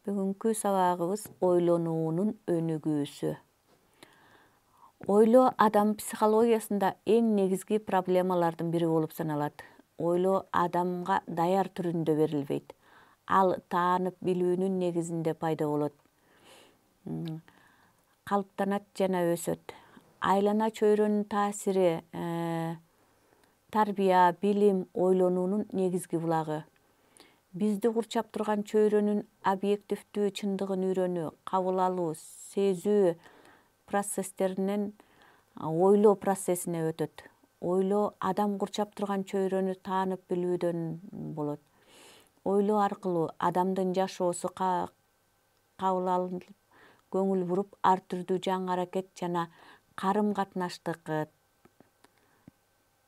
Бүгүнкү сабагыбыз ойлонуунун өнүгүүсү. Ойлоо адам психологиясында эң негизги проблемалардын бири болуп саналат. Ойлоо адамга даяр түрүндө берилбейт. Ал таанып билүүнүн негизинде пайда болот. Калыптанат жана өсөт. Айлана чөйрөнүн таасири, тарбия, билим, ойлонуунун негизги булагы. Бизди курчап турган чөйрөнүн объективдүү чындыгын үйрөнүү, кабыл алуу, сезүү процесстеринен ойлоо процессине өтөт. Ойлоо адам курчап турган чөйрөнү таанып билүүдөн болот. Ойлоо аркылуу адамдын жашоосу кабыл алынып, көңүл буруп, ар түрдүү жаңы аракет жана карым катнаштык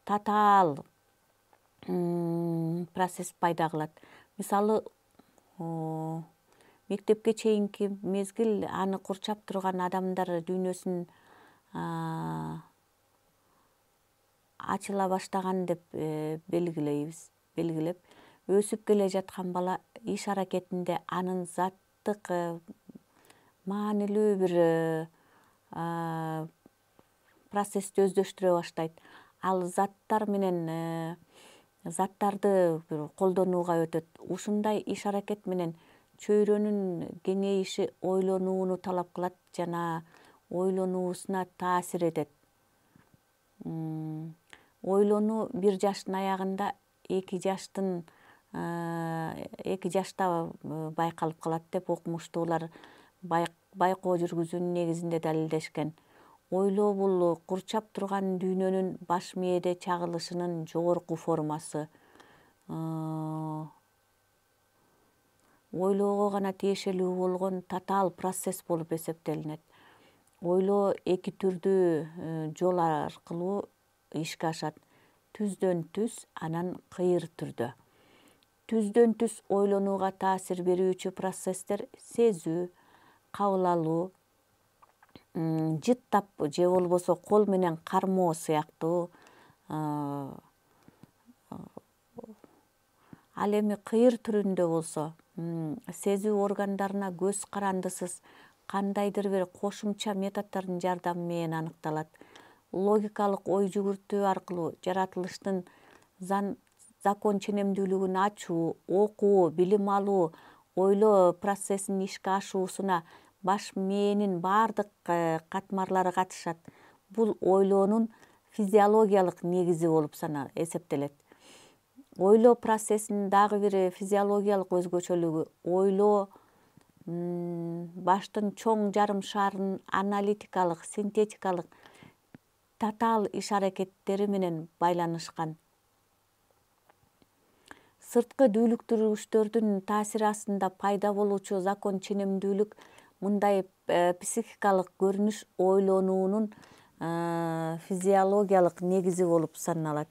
татаал процесс пайда кылат. Мисалы, мектепке чейинки мезгил аны курчап турган адамдар дүйнөсүн ачыла баштаган деп белгилеп, өсүп келе жаткан бала иш аракетинде анын заттык маанилүү бир процессти өздөштүрө баштайт. Ал заттарды колдонууга өтөт. Ушундай иш аракет менен чөйрөнүн кеңейиши ойлонууну талап кылат жана ойлонуусуна таасир этет. Ойлонуу 1 жаштын аягында 2 жашта байкалып калат деп окумуштуулар байкоо жүргүзүүнүн негизинде далилдешкен. Ойлоо бул курчап турган дүйнөнүн баш мээде чагылышынын жогорку формасы. Ойлоого гана тиешелүү болгон татаал процесс болуп эсептелинет. Ойлоо 2 түрдүү жол аркылуу ишке ашат. Түздөн түз, анан кыйыр түрдө. Түздөн түз ойлонууга таасир берүүчү процесстер сезүү, кабыл алуу, жыттап же болбосо кол менен кармоо сыяктуу. Ал эми кыйыр түрүндө болсо, сезүү органдарына көз карандысыз кандайдыр бир кошумча методдордун жардамы менен аныкталат. Логикалык ой жүгүртүү аркылуу жаратылыштын закон ченемдүүлүгүн ачуу, окуу, билим алуу, ойлоо процессинин ишке ашуусуна баш мээнин баардык катмарлары катышат. Бул ойлоонун физиологиялык негизи болуп эсептелет. Ойлоо процессинин дагы бир физиологиялык өзгөчөлүгү ойлоо баштын чоң жарым шарынын аналитикалык, синтетикалык, татаал иш аракеттери менен байланышкан. Сырткы дүүлүктүргүчтөрдүн таасири астында пайда болуучу закон ченемдүүлүк мындай психикалык көрүнүш ойлонуунун физиологиялык негизи болуп саналат.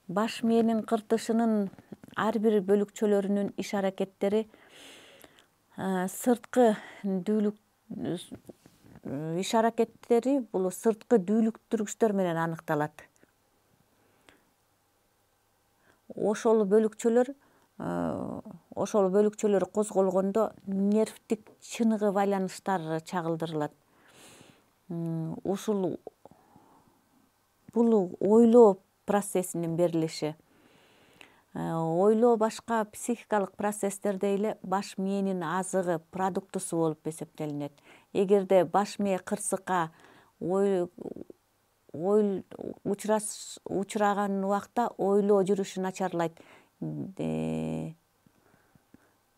Баш мээнин кыртышынын ар бир бөлүкчөлөрүнүн иш аракеттери бул сырткы дүүлүктүргүчтөр менен аныкталат. Ошол бөлүкчөлөр козголгондо нервтик чыныгы байланыштар чагылдырылат. Бул ойлоо процессинин берилиши. Ойлоо башка психикалык процесстердей эле баш мээнин азыгы, продуктусу болуп эсептелинет. Эгерде баш мээ кырсыкка учураган убакта ойлоо жүрүшү начарлайт.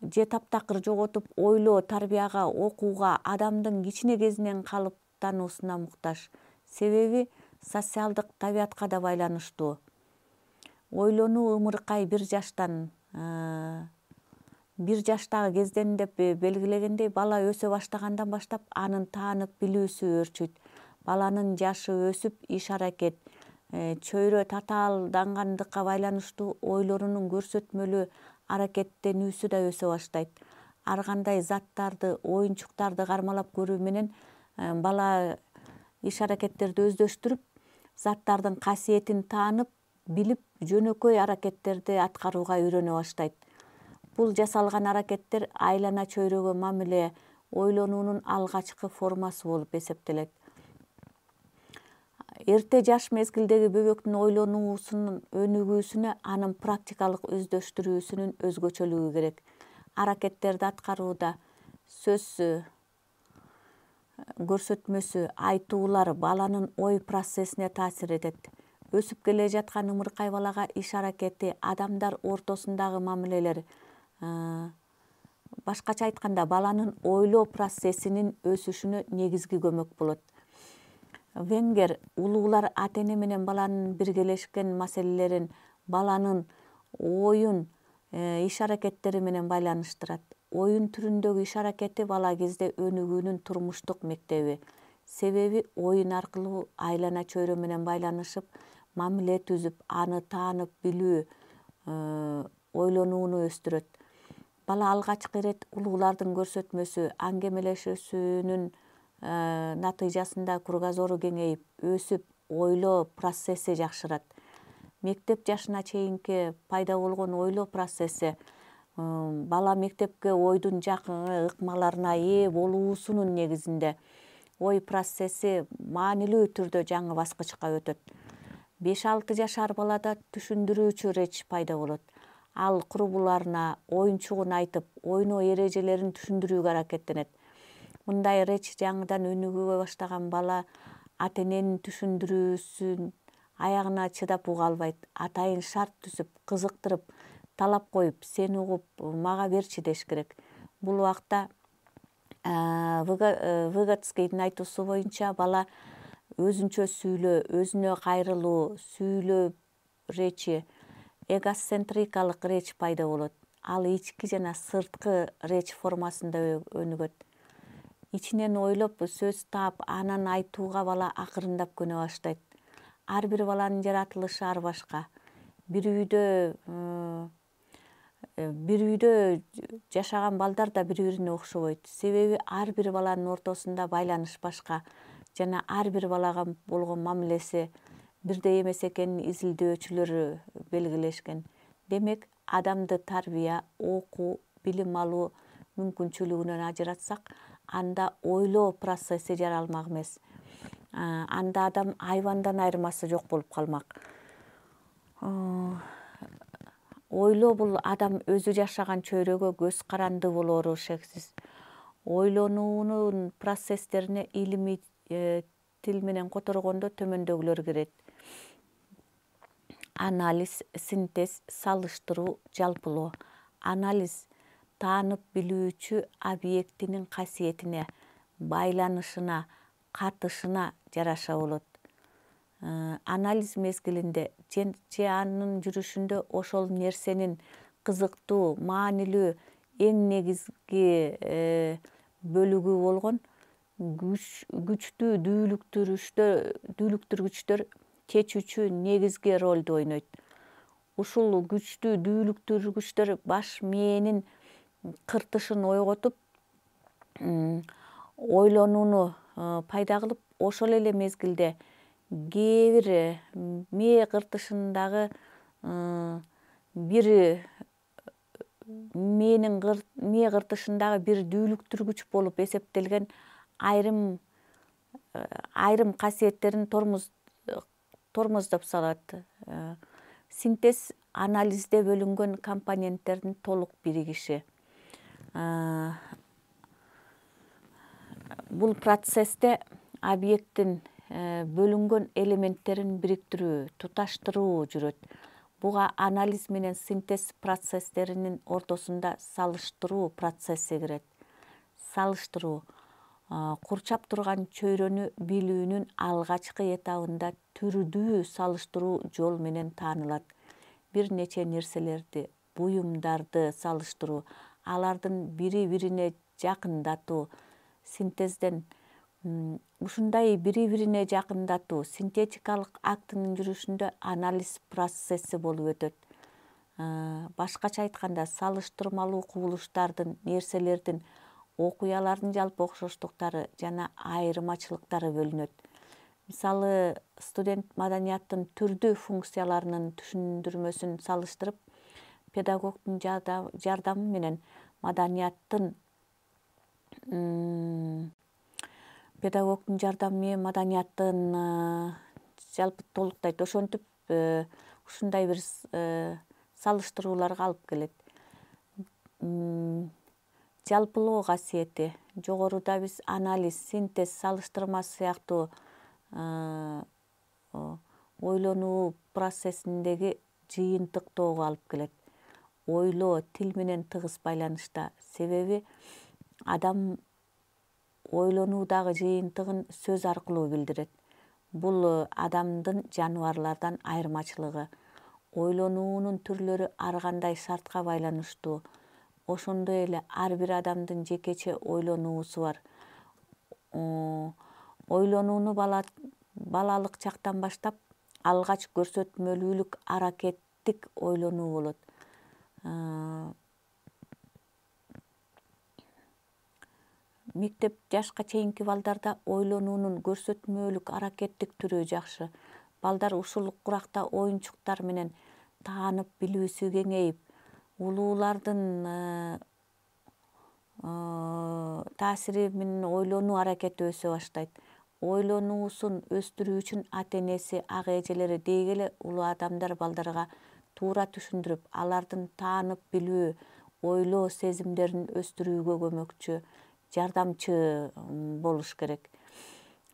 Же таптакыр жоготуп, ойлоо тарбияга, окууга, адамдын кичине кезинен калыптануусуна муктаж. Себеби социалдык табиятка да байланыштуу. Ойлонуу ымыркай 1 жаштагы кезден деп белгилегендей, бала өсө баштагандан баштап анын таанып билүүсү өрчүйт. Баланын жашы өсүп, иш аракет, чөйрө татаалдангандыкка байланыштуу ойлорунун көрсөтмөлүү аракеттенүүсү да өсө баштайт. Ар кандай заттарды, оюнчуктарды кармалап көрүү менен бала иш аракеттерди өздөштүрүп, заттардын касиетин таанып, билип, жөнөкөй аракеттерди аткарууга үйрөнө баштайт. Бул жасалган аракеттер айлана чөйрөгө мамиле ойлонуунун алгачкы формасы болуп эсептелет. Эрте жаш мезгилдеги бөбөктүн ойлонуусунун өнүгүүсүнө анын практикалык өздөштүрүүсүнүн өзгөчөлүгү керек. Аракеттерди аткарууда сөз көрсөтмөсү, айтуулар баланын ой процессине таасир этет. Өсүп келе жаткан ымыркай балага иш аракети, адамдар ортосундагы мамилелер, башкача айтканда баланын ойлоо процессинин өсүшүнө негизги көмөк болот. Венгер улуулар ата-эне менен баланын биргелешкен маселелерин баланын оюн, иш аракеттери менен байланыштырат. Оюн түрүндөгү иш аракети бала кезде өнүгүүнүн турмуштук мектеби. Себеби оюн аркылуу айлана чөйрө менен байланышып, мамиле түзүп, аны таанып билүү, ойлонууну өстүрөт. Бала алгачкы ирет улуулардын көрсөтмөсү, аңгемелешүүсүнүн натыйжасында кругозору кеңейип, өсүп, ойлоо процесси жакшырат. Мектеп жашына чейинки пайда болгон ойлоо процесси бала мектепке ойдун жакын ыкмаларына ээ болуусунун негизинде ой процесси маанилүү түрдө жаңы баскычка өтөт. 5-6 жашар балада түшүндүрүүчү реч пайда болот. Ал курбуларына оюнчугун айтып, ойноо эрежелерин түшүндүрүүгө аракеттенет. Мындай реч жаңыдан өнүгө баштаган бала ата-эненин түшүндүрүүсүн аягына чыдап уга албайт. Атайын шарт түзүп, кызыктырып, талап коюп, сен угуп, мага берчи деш керек. Бул убакта Выготскийдин айтуусу боюнча бала өзүнчө сүйлөө, өзүнө кайрылуу, сүйлөө речи, эгоцентрикалык реч пайда болот. Ал ички жана сырткы реч формасында өнүгөт. Ичинен ойлоп, сөз таап, анан айтууга бала акырындап көнө баштайт. Ар бир баланын жаратылышы ар башка. Бир үйдө жашаган балдар да бири-бирине окшобойт. Себеби ар бир баланын ортосунда байланыш башка жана ар бир балага болгон мамилеси бирдей эмес экенин изилдөөчүлөр белгилешкен. Демек, адамды тарбия, окуу, билим алуу мүмкүнчүлүгүнөн ажыратсак, анда ойлоо процесси жаралмак эмес. Анда адам айбандан айырмасы жок болуп калмак. Ойлоо бул адам өзү жашаган чөйрөгө көз каранды болоору шексиз. Ойлонуунун процесстерине илимий тил менен которгондо төмөндөгүлөр кирет. Анализ, синтез, салыштыруу, жалпылоо. Анализ таанып билүүчү объектинин касиетине, байланышына, катышына жараша болот. Анализ мезгилинде же анын жүрүшүндө ошол нерсенин кызыктуу, маанилүү, эң негизги бөлүгү болгон күчтүү дүүлүктүргүчтөр чечүүчү негизги ролду ойнойт. Ушул күчтүү дүүлүктүргүчтөр баш мээнин кыртышын ойготуп, ойлонууну пайда кылып, ошол эле мезгилде кээ бир мээ кыртышындагы мээ кыртышындагы бир дүүлүктүргүч болуп эсептелген айрым касиеттерин тормоздоп салат. Синтез анализде бөлүнгөн компоненттердин толук биригиши. Бул процессте объекттин бөлүнгөн элементтерин бириктирүү, туташтыруу жүрөт. Буга анализ менен синтез процесстеринин ортосунда салыштыруу процесси кирет. Салыштыруу курчап турган чөйрөнү билүүнүн алгачкы этабында түрдүү салыштыруу жол менен таанылат. Бир нече нерселерди, буюмдарды салыштыруу, алардын бири-бирине жакындатуу. Синтезден ушундай бири-бирине жакындатуу синтетикалык актынын жүрүшүндө анализ процесси болуп өтөт. Башкача айтканда, салыштырмалуу кубулуштардын, нерселердин, окуялардын жалпы окшоштуктары жана айырмачылыктары бөлүнөт. Мисалы, студент маданияттын түрдүү функцияларынын түшүндүрмөсүн салыштырып, педагогдун жардамы менен маданияттын жалпы толуктайт. Ошентип ушундай бир салыштырууларга алып келет. Жалпылоо касиети, жогоруда биз анализ, синтез, салыштырма сыяктуу ойлонуу процессиндеги жыйынтыктоого алып келет. Ойлоо тил менен тыгыз байланышта. Себеби адам ойлонуудагы жыйынтыгын сөз аркылуу билдирет. Бул адамдын жаныбарлардан айырмачылыгы. Ойлонуунун түрлөрү ар кандай шартка байланыштуу. Ошондой эле ар бир адамдын жекече ойлонуусу бар. Ойлонууну балалык чактан баштап алгач көрсөтмөлүүлүк аракеттик ойлонуу болот. Мектеп жашка чейинки балдарда ойлонуунун көрсөтмөлүк аракеттик түрү жакшы. Балдар ушул куракта оюнчуктар менен таанып билүүсү кеңейип, улуулардын таасири менен ойлонуу аракети өсө баштайт. Ойлонуусун өстүрүү үчүн ата энеси, ага эжелери деги эле улуу адамдар балдарга туура түшүндүрүп, алардын таанып билүү, ойлоо сезимдерин өстүрүүгө көмөкчү, жардамчы болуш керек.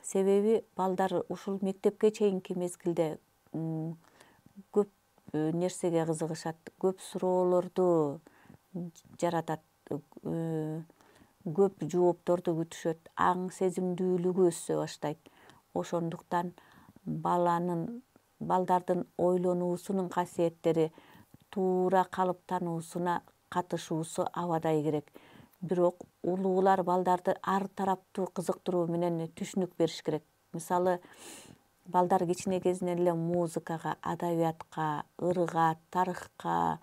Себеби балдар ушул мектепке чейинки мезгилде көп нерсеге кызыгышат, көп суроолорду жаратат, көп жоопторду күтүшөт, аң сезимдүүлүгү өсө баштайт. Ошондуктан балдардын ойлонуусунун касиеттери туура калыптануусуна катышуусу абадай керек. Бирок улуулар балдарды ар тараптуу кызыктыруу менен түшүнүк бериш керек. Мисалы, балдар кичине кезинен эле музыкага, адабиятка, ырга, тарыхка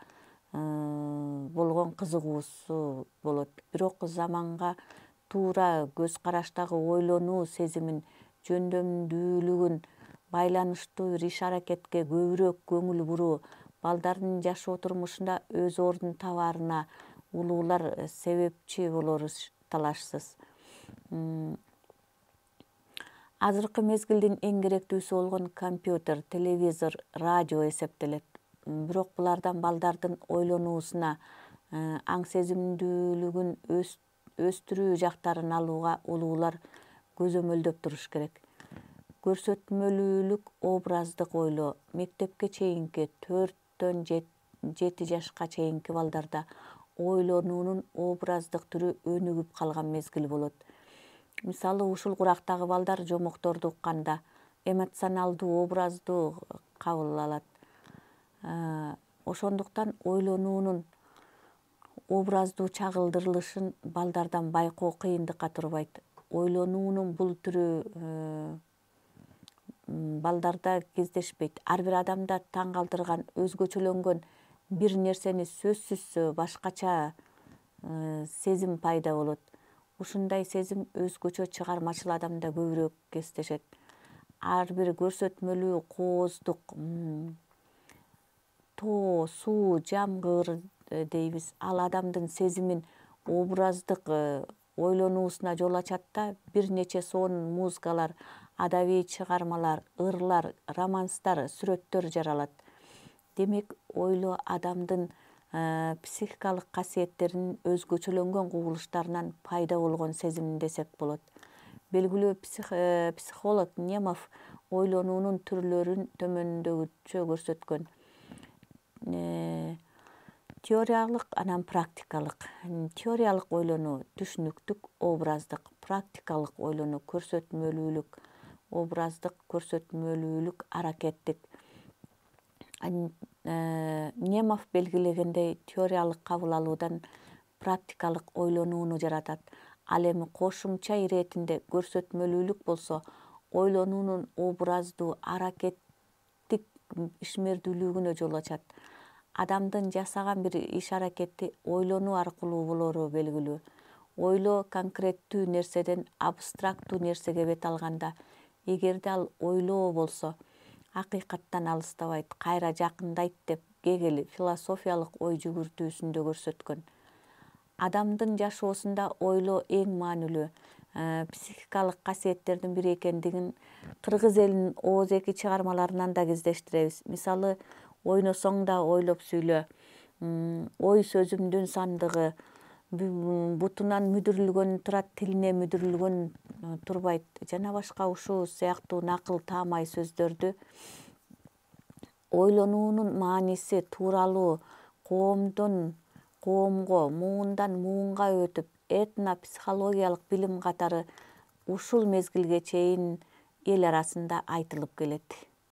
болгон кызыгуусу болот. Бирок заманга туура көз караштагы ойлонуу сезимин, жөндөмдүүлүгүн, байланыштуу бир иш аракетке көбүрөөк көңүл буруу, балдардын жашоо турмушунда өз ордун табаарына улуулар себепчи болору талашсыз. Азыркы мезгилдин эң керектүүсү болгон компьютер, телевизор, радио эсептелет. Бирок булардан балдардын ойлонуусуна, аң сезимдүүлүгүн өстүрүү жактарын алууга улуулар көзөмөлдөп туруш керек. Көрсөтмөлүүлүк образдык ойлоо мектепке чейинки 4-төн 7 жашка чейинки балдарда ойлонуунун образдык түрү өнүгүп калган мезгил болот. Мисалы, ушул курактагы балдар жомокторду укканда эмоционалдуу, образдуу кабыл алат. Ошондуктан ойлонуунун образдуу чагылдырылышын балдардан байкоо кыйындыкка турбайт. Ойлонуунун бул түрү балдарда кездешпейт. Ар бир адамда таң калтырган, өзгөчөлөнгөн бир нерсени сөзсүз башкача сезим пайда болот. Ушундай сезим өзгөчө чыгармачыл адамда көбүрөөк кездешет. Ар бир көрсөтмөлүү, кооздук, тоо, суу, жамгыр дейбиз. Ал адамдын сезимин образдык ойлонуусуна жол ачат да, бир нече сонун музыкалар, адабий чыгармалар, ырлар, романстар, сүрөттөр жаралат. Демек, ойлоо адамдын психикалык касиеттеринин өзгөчөлөнгөн кубулуштарынан пайда болгон сезим десек болот. Белгилүү психолог Немов ойлонуунун түрлөрүн төмөндөгүчө көрсөткөн. Теориялык, анан практикалык. Теориялык ойлонуу түшүнүктүк, образдык, практикалык ойлонуу көрсөтмөлүүлүк, образдык, көрсөтмөлүүлүк, аракеттик. Немов белгилегендей, теориялык кабыл алуудан практикалык ойлонууну жаратат. Ал эми кошумча иретинде көрсөтмөлүүлүк болсо, ойлонуунун образдуу, аракеттик ишмердүүлүгүнө жол ачат. Адамдын жасаган бир иш аракети ойлонуу аркылуу болору белгилүү. Ойлоо конкреттүү нерседен абстрактуу нерсеге бет алганда, эгерде ал ойлоо болсо, акыйкаттан алыстабайт, кайра жакындайт деп Гегель философиялык ой жүгүртүүсүндө көрсөткөн. Адамдын жашоосунда ойлоо эң маанилүү психикалык касиеттердин бири экендигин кыргыз элинин ооз-эки чыгармаларынан да кездештиребиз. Мисалы, ойносоң да ойлоп сүйлө, ой сөзүмдүн сандыгы, бутунан мүдүрүлгөн турат, тилине мүдүрүлгөн турбайт жана башка ушул сыяктуу накыл таамай сөздөрдү ойлонуунун мааниси тууралуу коомдон коомго, муундан муунга өтүп, этно-психологиялык билим катары ушул мезгилге чейин эл арасында айтылып келет.